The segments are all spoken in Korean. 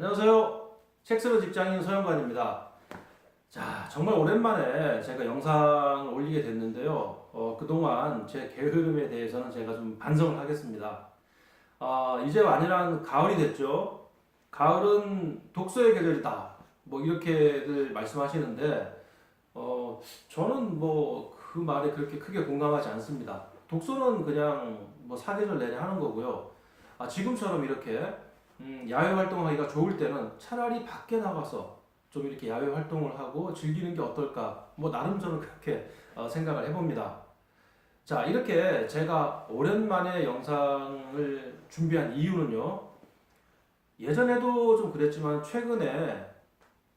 안녕하세요. 책 쓰는 직장인 서영관입니다. 자, 정말 오랜만에 제가 영상을 올리게 됐는데요. 그동안 제 게으름에 대해서는 제가 좀 반성을 하겠습니다. 이제 완연한 가을이 됐죠. 가을은 독서의 계절이다. 뭐 이렇게들 말씀하시는데, 저는 뭐 그 말에 그렇게 크게 공감하지 않습니다. 독서는 그냥 뭐 사계절 내내 하는 거고요. 지금처럼 이렇게 야외 활동하기가 좋을 때는 차라리 밖에 나가서 좀 이렇게 야외 활동을 하고 즐기는 게 어떨까? 뭐 나름 저는 그렇게 생각을 해봅니다. 자, 이렇게 제가 오랜만에 영상을 준비한 이유는요. 예전에도 좀 그랬지만 최근에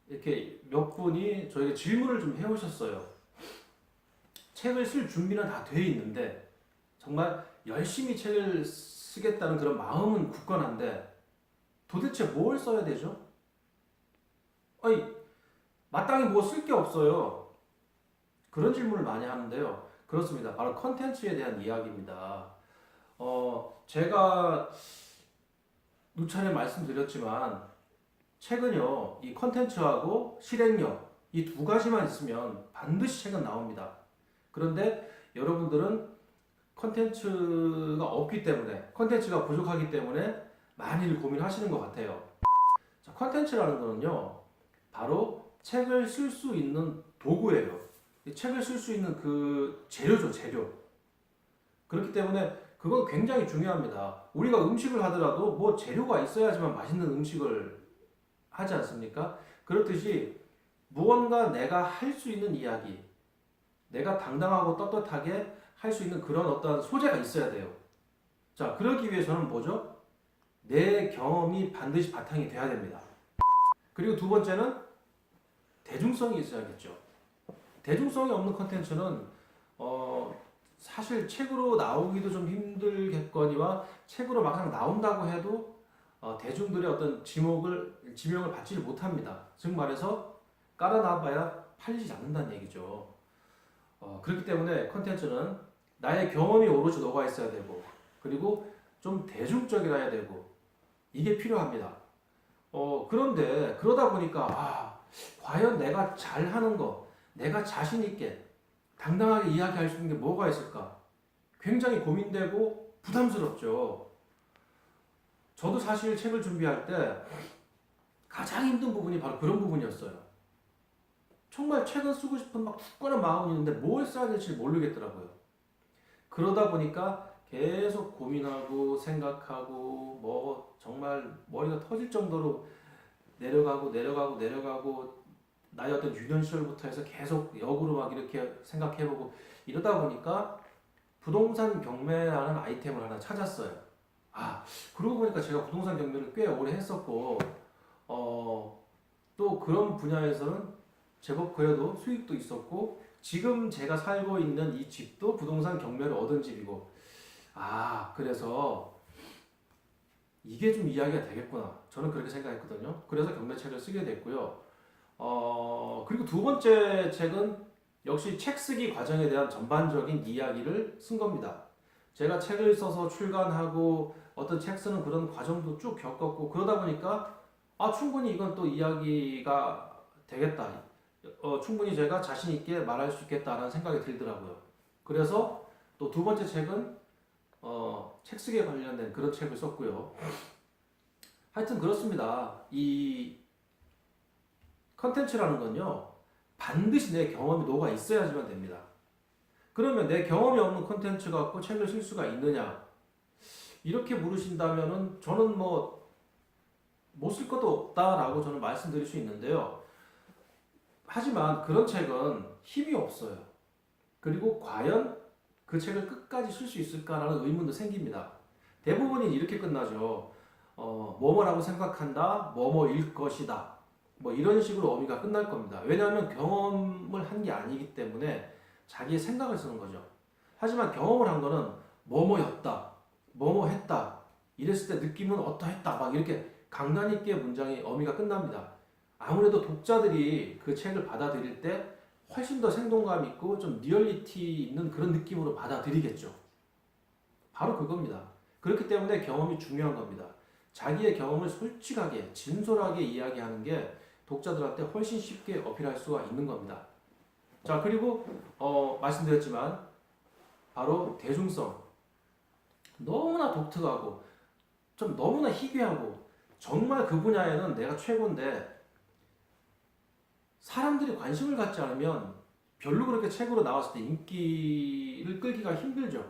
이렇게 몇 분이 저에게 질문을 좀 해오셨어요. 책을 쓸 준비는 다 돼 있는데 정말 열심히 책을 쓰겠다는 그런 마음은 굳건한데 도대체 뭘 써야 되죠? 아니, 마땅히 뭐 쓸 게 없어요. 그런 질문을 많이 하는데요. 그렇습니다. 바로 컨텐츠에 대한 이야기입니다. 제가 누차례 말씀드렸지만, 책은요, 이 컨텐츠하고 실행력, 이 두 가지만 있으면 반드시 책은 나옵니다. 그런데 여러분들은 컨텐츠가 없기 때문에, 컨텐츠가 부족하기 때문에 많이들 고민하시는 것 같아요. 자, 컨텐츠라는 거는요, 바로 책을 쓸 수 있는 도구예요. 이 책을 쓸 수 있는 그 재료죠, 재료. 그렇기 때문에 그건 굉장히 중요합니다. 우리가 음식을 하더라도 뭐 재료가 있어야지만 맛있는 음식을 하지 않습니까? 그렇듯이 무언가 내가 할 수 있는 이야기, 내가 당당하고 떳떳하게 할 수 있는 그런 어떤 소재가 있어야 돼요. 자, 그러기 위해서는 뭐죠? 내 경험이 반드시 바탕이 돼야 됩니다. 그리고 두 번째는 대중성이 있어야겠죠. 대중성이 없는 컨텐츠는 사실 책으로 나오기도 좀 힘들겠거니와 책으로 막상 나온다고 해도 대중들의 어떤 지명을 받지 못합니다. 즉 말해서 깔아놔봐야 팔리지 않는다는 얘기죠. 그렇기 때문에 컨텐츠는 나의 경험이 오롯이 녹아 있어야 되고 그리고 좀 대중적이라야 되고 이게 필요합니다. 그런데 그러다 보니까 과연 내가 잘하는 거, 내가 자신 있게 당당하게 이야기할 수 있는 게 뭐가 있을까? 굉장히 고민되고 부담스럽죠. 저도 사실 책을 준비할 때 가장 힘든 부분이 바로 그런 부분이었어요. 정말 책을 쓰고 싶은 막 굳건한 마음이 있는데 뭘 써야 될지 모르겠더라고요. 그러다 보니까 계속 고민하고 생각하고 뭐 정말 머리가 터질 정도로 내려가고 나의 어떤 유년 시절부터 해서 계속 역으로 막 이렇게 생각해보고 이러다 보니까 부동산 경매라는 아이템을 하나 찾았어요. 그러고 보니까 제가 부동산 경매를 꽤 오래 했었고 또 그런 분야에서는 제법 그래도 수익도 있었고 지금 제가 살고 있는 이 집도 부동산 경매를 얻은 집이고 그래서 이게 좀 이야기가 되겠구나. 저는 그렇게 생각했거든요. 그래서 경매책을 쓰게 됐고요. 그리고 두 번째 책은 역시 책 쓰기 과정에 대한 전반적인 이야기를 쓴 겁니다. 제가 책을 써서 출간하고 어떤 책 쓰는 그런 과정도 쭉 겪었고 그러다 보니까 충분히 이건 또 이야기가 되겠다. 충분히 제가 자신 있게 말할 수 있겠다라는 생각이 들더라고요. 그래서 또 두 번째 책은 책 쓰기에 관련된 그런 책을 썼고요. 하여튼 그렇습니다. 이 컨텐츠라는 건요, 반드시 내 경험이 녹아 있어야지만 됩니다. 그러면 내 경험이 없는 컨텐츠 갖고 책을 쓸 수가 있느냐? 이렇게 물으신다면은 저는 뭐 못 쓸 것도 없다라고 저는 말씀드릴 수 있는데요. 하지만 그런 책은 힘이 없어요. 그리고 과연 그 책을 끝까지 쓸 수 있을까라는 의문도 생깁니다. 대부분이 이렇게 끝나죠. 뭐뭐라고 생각한다, 뭐뭐일 것이다. 뭐 이런 식으로 어미가 끝날 겁니다. 왜냐하면 경험을 한 게 아니기 때문에 자기의 생각을 쓰는 거죠. 하지만 경험을 한 거는 뭐뭐였다, 뭐뭐했다, 이랬을 때 느낌은 어떠했다, 막 이렇게 강단 있게 문장이 어미가 끝납니다. 아무래도 독자들이 그 책을 받아들일 때 훨씬 더 생동감 있고 좀 리얼리티 있는 그런 느낌으로 받아들이겠죠. 바로 그겁니다. 그렇기 때문에 경험이 중요한 겁니다. 자기의 경험을 솔직하게 진솔하게 이야기하는 게 독자들한테 훨씬 쉽게 어필할 수가 있는 겁니다. 자, 그리고 말씀드렸지만 바로 대중성. 너무나 독특하고 좀 너무나 희귀하고 정말 그 분야에는 내가 최고인데 사람들이 관심을 갖지 않으면 별로 그렇게 책으로 나왔을 때 인기를 끌기가 힘들죠.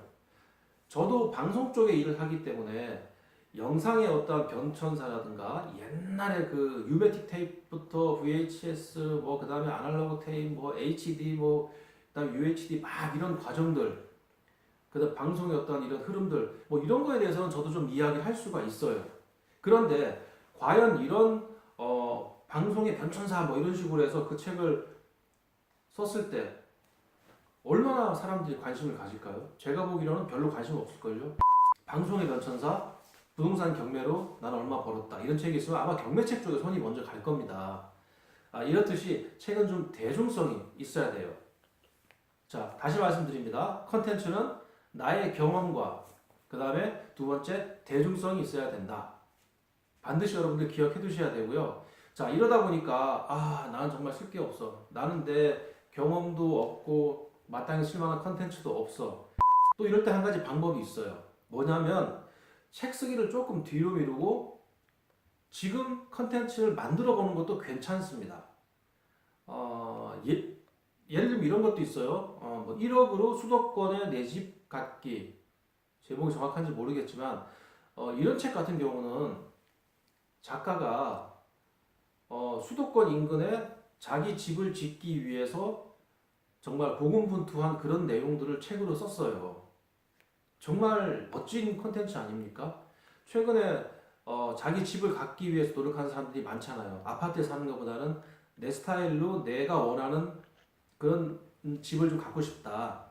저도 방송 쪽에 일을 하기 때문에 영상의 어떤 변천사라든가 옛날에 그 유메틱 테이프부터 VHS 뭐 그다음에 아날로그 테이프 뭐 HD 뭐 그다음 UHD 막 이런 과정들 그다음 방송의 어떤 이런 흐름들 뭐 이런 거에 대해서는 저도 좀 이야기를 할 수가 있어요. 그런데 과연 이런 방송의 변천사 뭐 이런 식으로 해서 그 책을 썼을 때 얼마나 사람들이 관심을 가질까요? 제가 보기로는 별로 관심 없을걸요. 방송의 변천사, 부동산 경매로 나는 얼마 벌었다 이런 책이 있으면 아마 경매책 쪽에 손이 먼저 갈 겁니다. 이렇듯이 책은 좀 대중성이 있어야 돼요. 자, 다시 말씀드립니다. 컨텐츠는 나의 경험과 그 다음에 두 번째 대중성이 있어야 된다. 반드시 여러분들 기억해 두셔야 되고요. 자, 이러다 보니까 나는 정말 쓸 게 없어. 나는 내 경험도 없고 마땅히 쓸만한 컨텐츠도 없어. 또 이럴 때 한 가지 방법이 있어요. 뭐냐면 책 쓰기를 조금 뒤로 미루고 지금 컨텐츠를 만들어 보는 것도 괜찮습니다. 예를 들면 이런 것도 있어요. 뭐 1억으로 수도권에 내 집 갖기. 제목이 정확한지 모르겠지만 이런 책 같은 경우는 작가가 수도권 인근에 자기 집을 짓기 위해서 정말 고군분투한 그런 내용들을 책으로 썼어요. 정말 멋진 콘텐츠 아닙니까? 최근에 자기 집을 갖기 위해서 노력하는 사람들이 많잖아요. 아파트에 사는 것보다는 내 스타일로 내가 원하는 그런 집을 좀 갖고 싶다.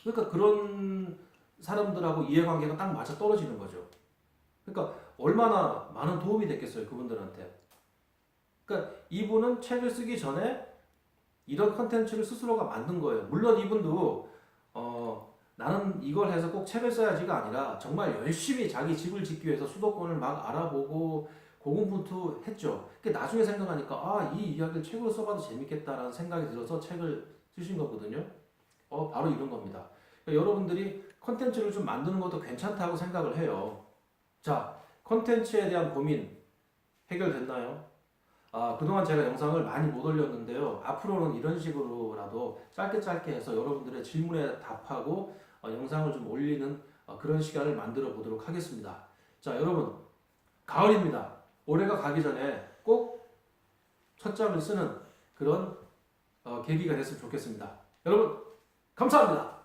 그러니까 그런 사람들하고 이해관계가 딱 맞아 떨어지는 거죠. 그러니까 얼마나 많은 도움이 됐겠어요, 그분들한테. 그러니까 이분은 책을 쓰기 전에 이런 컨텐츠를 스스로가 만든 거예요. 물론 이분도 나는 이걸 해서 꼭 책을 써야지가 아니라 정말 열심히 자기 집을 짓기 위해서 수도권을 막 알아보고 고군분투했죠. 나중에 생각하니까 이 이야기를 책으로 써봐도 재밌겠다라는 생각이 들어서 책을 쓰신 거거든요. 바로 이런 겁니다. 그러니까 여러분들이 컨텐츠를 좀 만드는 것도 괜찮다고 생각을 해요. 자, 컨텐츠에 대한 고민 해결됐나요? 그동안 제가 영상을 많이 못 올렸는데요. 앞으로는 이런 식으로라도 짧게 해서 여러분들의 질문에 답하고 영상을 좀 올리는 그런 시간을 만들어 보도록 하겠습니다. 자, 여러분, 가을입니다. 올해가 가기 전에 꼭 첫 장을 쓰는 그런 계기가 됐으면 좋겠습니다. 여러분, 감사합니다.